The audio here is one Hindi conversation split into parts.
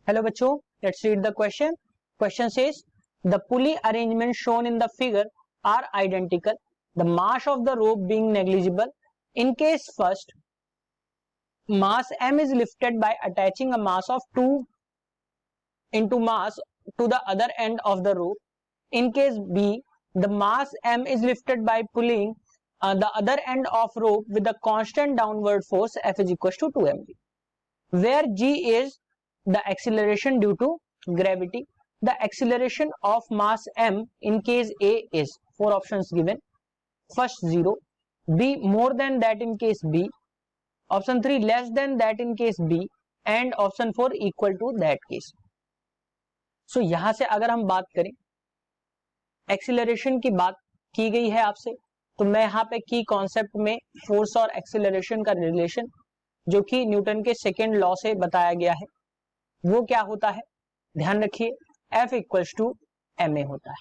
Hello बच्चों, let's read the question. Question says the pulley arrangement shown in the figure are identical. The mass of the rope being negligible. In case first, mass m is lifted by attaching a mass of 2 into mass to the other end of the rope. In case B, the mass m is lifted by pulling the other end of rope with a constant downward force F is equals to 2 mg, where G is the acceleration due to gravity. The acceleration of mass m in case A is 4 options given. First 0, B more than that in case B, option 3 less than that in case B, and option 4 equal to that case. So यहां से अगर हम बात करें, एक्सीलरेशन की बात की गई है आपसे, तो मैं यहाँ पे की कॉन्सेप्ट में फोर्स और एक्सीलरेशन का रिलेशन जो कि न्यूटन के सेकेंड लॉ से बताया गया है वो क्या होता है, ध्यान रखिए F इक्वल्स टू ma होता है.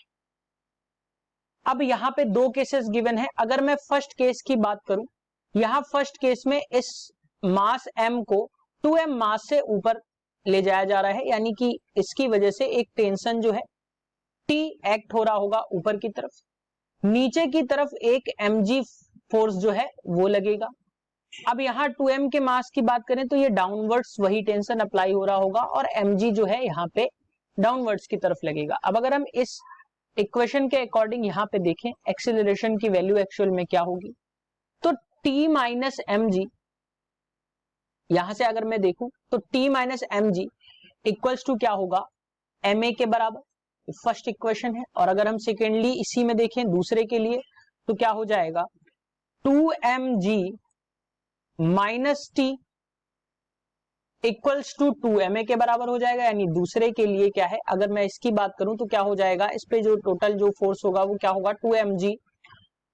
अब यहां पे दो केसेस गिवन है. अगर मैं फर्स्ट केस की बात करूं, यहां फर्स्ट केस में इस मास m को 2m मास से ऊपर ले जाया जा रहा है, यानी कि इसकी वजह से एक टेंशन जो है T एक्ट हो रहा होगा ऊपर की तरफ, नीचे की तरफ एक mg फोर्स जो है वो लगेगा. अब यहाँ 2m के मास की बात करें तो ये डाउनवर्ड्स वही टेंशन अप्लाई हो रहा होगा और mg जो है यहाँ पे डाउनवर्ड्स की तरफ लगेगा. अब अगर हम इस इक्वेशन के अकॉर्डिंग यहाँ पे देखें एक्सीलरेशन की वैल्यू एक्चुअल में क्या होगी, तो t माइनस mg, यहां से अगर मैं देखूं तो t minus mg equals to क्या होगा, ma के बराबर. फर्स्ट इक्वेशन है. और अगर हम सेकेंडली इसी में देखें दूसरे के लिए तो क्या हो जाएगा, 2mg minus T equals to 2ma के बराबर हो जाएगा. यानी दूसरे के लिए क्या है, अगर मैं इसकी बात करूं तो क्या हो जाएगा, इस पे जो टोटल जो फोर्स होगा वो क्या होगा, 2mg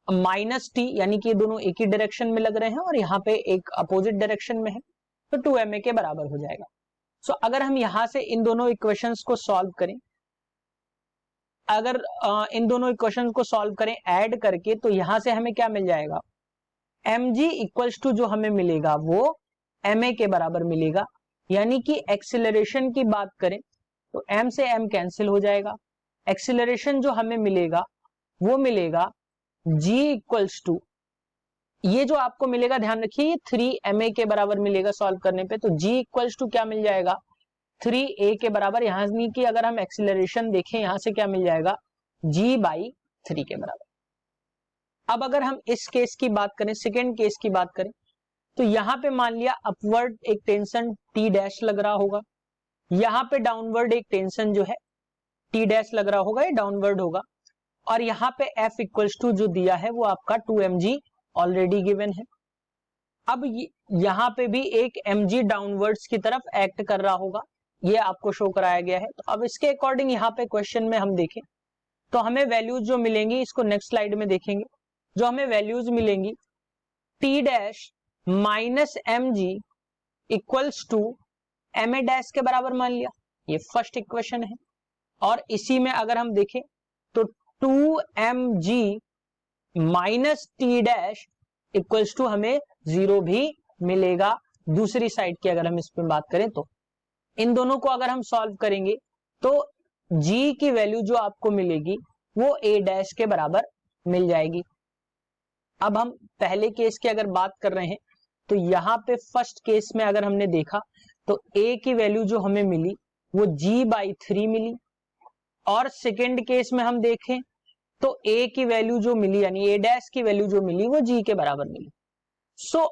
माइनस टी, यानी कि ये दोनों एक ही डायरेक्शन में लग रहे हैं और यहाँ पे एक अपोजिट डायरेक्शन में है, तो 2ma के बराबर हो जाएगा. सो अगर हम यहां से इन दोनों इक्वेशंस को सॉल्व करें, अगर इन दोनों इक्वेशंस को सॉल्व करें ऐड करके, तो यहां से हमें क्या मिल जाएगा, mg इक्वल्स टू जो हमें मिलेगा वो ma के बराबर मिलेगा. यानी कि एक्सीलरेशन की बात करें तो m से m कैंसिल हो जाएगा. एक्सीलरेशन जो हमें मिलेगा वो मिलेगा g इक्वल्स टू, ये जो आपको मिलेगा ध्यान रखिए ये 3ma के बराबर मिलेगा सॉल्व करने पे, तो g इक्वल्स टू क्या मिल जाएगा, 3a के बराबर. यहां की अगर हम एक्सीलरेशन देखें यहां से क्या मिल जाएगा, g बाई 3 के बराबर. अब अगर हम इस केस की बात करें, सेकेंड केस की बात करें, तो यहां पे मान लिया अपवर्ड एक टेंशन T डैश लग रहा होगा, यहां पे डाउनवर्ड एक टेंशन जो है T डैश लग रहा होगा, ये डाउनवर्ड होगा. और यहां पे F इक्वल्स टू जो दिया है वो आपका 2mg ऑलरेडी गिवन है. अब यहां पे भी एक mg डाउनवर्ड्स की तरफ एक्ट कर रहा होगा, ये आपको शो कराया गया है. तो अब इसके अकॉर्डिंग यहाँ पे क्वेश्चन में हम देखें तो हमें वैल्यूज जो मिलेंगी, इसको नेक्स्ट स्लाइड में देखेंगे, जो हमें वैल्यूज मिलेंगी T dash minus mg equals to ma dash के बराबर मान लिया, ये फर्स्ट इक्वेशन है. और इसी में अगर हम देखें तो 2mg minus T dash equals to हमें 0 भी मिलेगा दूसरी साइड की. अगर हम इस पर बात करें तो इन दोनों को अगर हम सॉल्व करेंगे तो g की वैल्यू जो आपको मिलेगी वो a डैश के बराबर मिल जाएगी. अब हम पहले केस की अगर बात कर रहे हैं तो यहां पे फर्स्ट केस में अगर हमने देखा तो a की वैल्यू जो हमें मिली वो g बाई 3 मिली, और सेकेंड केस में हम देखें तो a की वैल्यू जो मिली यानी a डैश की वैल्यू जो मिली वो g के बराबर मिली. सो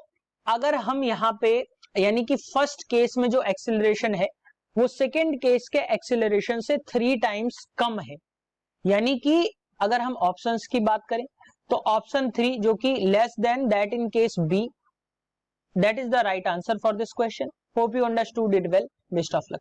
अगर हम यहां पे यानी कि फर्स्ट केस में जो एक्सीलरेशन है वो सेकेंड केस के एक्सीलरेशन से 3 टाइम्स कम है, यानी कि अगर हम ऑप्शंस की बात करें तो ऑप्शन 3 जो कि less than that in case B, that is the right answer for this question. Hope you understood it well. Best of luck.